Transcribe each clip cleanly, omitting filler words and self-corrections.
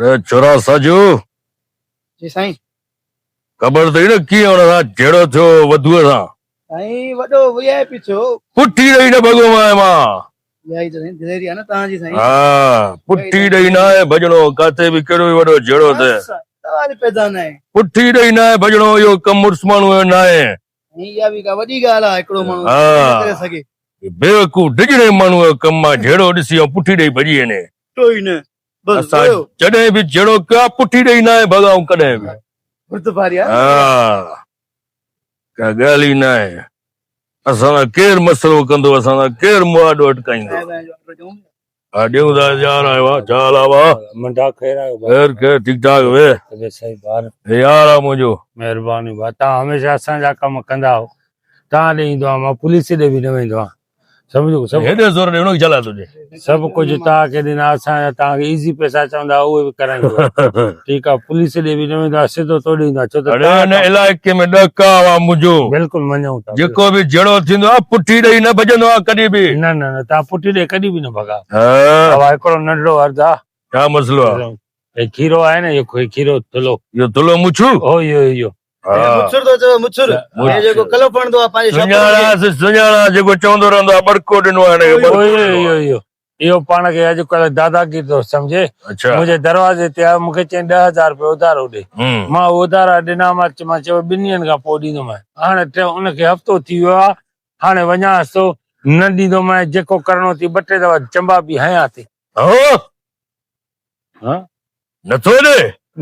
अरे छोरा साजू जी साईं। खबर थी न कीअं हुन सां जहिड़ो थियो वधूअ सां साईं वॾो वीआईपी थियो। पुठी ॾेई न भॻो मां वीआई त साईं दिलेरी आहे न तव्हांजी साईं। हा पुठी ॾेई न आहे भॼणो काथे बि कहिड़ो वॾो जहिड़ो थिए तव्हांजी पैदा न आहे। पुठी ॾेई न आहे भॼणो इहो कमु मुड़ुस माण्हूअ जो न आहे। इहा बि का वॾी ॻाल्हि आहे हिकिड़ो माण्हू हा। करे सघे। बेवकूफ़ डिजड़े माण्हूअ जो कमु आहे जहिड़ो ॾिसी पुठी ॾेई भॼी वञे। तो ई न बस असां जॾहिं बि जहिड़ो कयो पुठी ॾेई न आहे भॻाऊं कॾहिं बि। हा का ॻाल्हि ई न आहे। असां सां केरु मसइलो कंदो असां सां केरु मुआॾो अटकाईंदो। हा ॾियूं था यार आयो आहे चाल आहे मुंडा खैर आयो ख़ैर ख़ैर ठीकु ठाक वे सही बार यार आहे मुंहिंजो महिरबानी बा तव्हां हमेशह असांजा कम कंदा हो तव्हां ॾे ईंदो आहियां मां पुलिस ॾे बि न वेंदो आहियां सम्झो सभु हेॾे ज़ोर ॾे हुनखे चला तुंहिंजे सभु कुझु तव्हांखे ॾिना असांजा तव्हांखे ईज़ी पैसा चवंदा उहे बि कराईंदो ठीकु आहे पुलिस ॾे बि न वेंदो आहे सिधो तोड़े ईंदो आहे छो त हिन इलाइक़े में ॾका आहे मुंहिंजो बिल्कुलु मञूं था जेको बि जहिड़ो थींदो आहे पुठी ॾेई न भॼंदो आहे कॾहिं बि न न न तव्हां पुठी ॾे कॾहिं बि न भॻा हा हिकिड़ो नंढड़ो अर्ज़ु आहे छा मसइलो आहे खीरो आहे न इहो खीरो थुलो इहो तुलो मुछू ओ इहो मुछुर तो चओ मुछुर हे जेको कलो फणदो आहे पंहिंजे सुञाणा जेको चवंदो रहंदो आहे बड़को ॾिनो आहे इहो पाण खे अॼुकल्ह दादागिरी थो सम्झे मुंहिंजे दरवाज़े ते आहे मूंखे चई 10,000 रुपया उधारो ॾे मां उधारा ॾिनामांसि मां चयो 2 ॾींहंनि खां पोइ ॾींदोमांइ हाणे उनखे हफ़्तो थी वियो आहे हाणे वञांसि थो न ॾींदोमांइ जेको करिणो थी 2 टे दफ़ा चंबा बि हयां थी नथो ॾे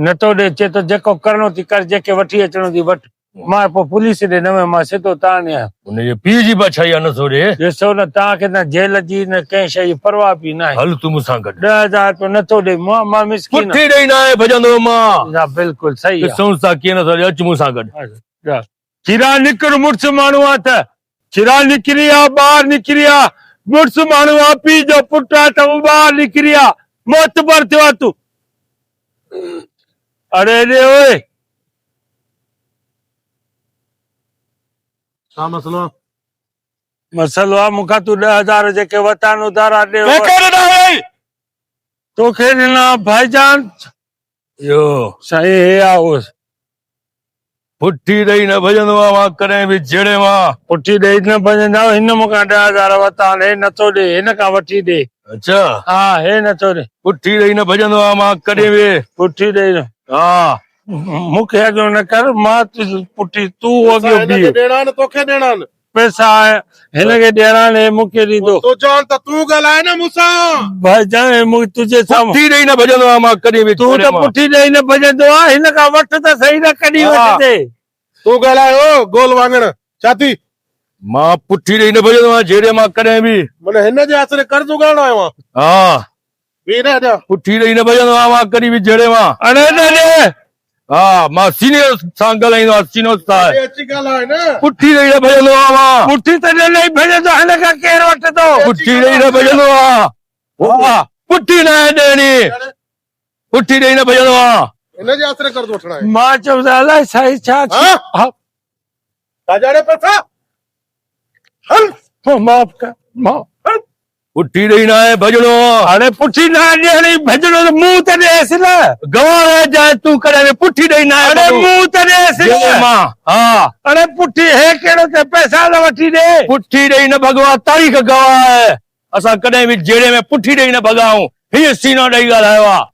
नथो ॾे चए थो जेको करिणो थी कर जेके वठी अचणो थी वठ मां पोइ पुलिस ॾे न वियुमि मां सिधो तव्हां ॾे आहियां उनजे पीउ जी बछाई आहे नथो ॾे ॾिसो न तव्हांखे न जेल जी न कंहिं शइ जी परवाह बि न आहे हल तूं मूंसां गॾु 10,000 रुपया नथो ॾे मां मिसकीन पुठी ॾेई न आहे भॼंदो मां बिल्कुलु सही ॾिसूं था कीअं नथो ॾे अच मूंसां गॾु चिरा निकिर मुड़ुस माण्हू आहे त चिरा निकिरी आहे ॿाहिरि निकिरी आहे मुड़ुस माण्हू आहे पीउ जो पुटु आहे त उहो ॿाहिरि निकिरी आहे मोतबर थियो आहे तूं अरे रे ओए छा मसलो मसलो आहे मूंखां तूं 10,000 जेके वरिता आहिनि उधारा ॾे तोखे ॾिना भाईजान इहो साईं हे आहे पुठी ॾेई न भॼंदो आहे मां कॾहिं बि जहिड़े मां पुठी ॾेई न भॼंदा हिन मूंखां 10,000 वरिता हे नथो ॾे हिन खां वठी ॾे अच्छा हा हे नथो ॾे पुठी ॾेई न भॼंदो आहे मां कॾहिं बि पुठी ॾेई न हा मूंखे अॻियो न कर मां पुठी तूं अॻियो हिनखे ॾियणा न तोखे ॾियणा आहिनि पैसा हिनखे ॾियणा ने मूंखे ॾींदो तूं चवनि त तूं ॻाल्हाए न मूंसां भाईजान तुंहिंजे साम्हूं पुठी ॾेई न भॼंदो आहे मां कॾहिं बि तूं त पुठी ॾेई न भॼंदो आहे हिन खां वठ त सही न कॾहिं वठंदे तूं ॻाल्हाए ओ गोल वांगण छा थी मां पुठी ॾेई न भॼंदो आहियां जहिड़े मां कॾहिं बि माना हिन जे आसरे कर्ज़ उगाइणो आयो आहे हा बि न ॾियां पुठी ॾेई न भॼंदो आहियां मां कॾहिं बि जहिड़े मां अरे न ॾे हा मां सीनियर सां ॻाल्हाईंदो आहियां सीनियर सां अची ॻाल्हाए न पुठी ॾेई न भॼंदो आहियां मां पुठी त न भॼंदो हिन खां केरु वठंदो पुठी ॾेई न भॼंदो आहियां पुठी न आहे ॾियणी पुठी ॾेई न भॼंदो आहियां हिन जे आसरे कर्ज़ वठणा आहे मां चवंदो अलाए साईं छा ताजाड़े पैसा हल माफ़ कर पुठी ॾेई न आहे भॼणो हाणे पुठी न ॾियणी भॼणो त मूं त ॾेसि न गवाह जाए तूं कॾहिं बि पुठी ॾेई न आहे अरे मूं त ॾेसि मां हा अरे पुठी हे कहिड़ो ते पैसा न वठी ॾे पुठी ॾेई न भॻवा तारीख़ गवाह आहे असां कॾहिं बि जहिड़े में पुठी ॾेई न भॻाऊं हीअ सीनो ॾेई ॻाल्हायो आहे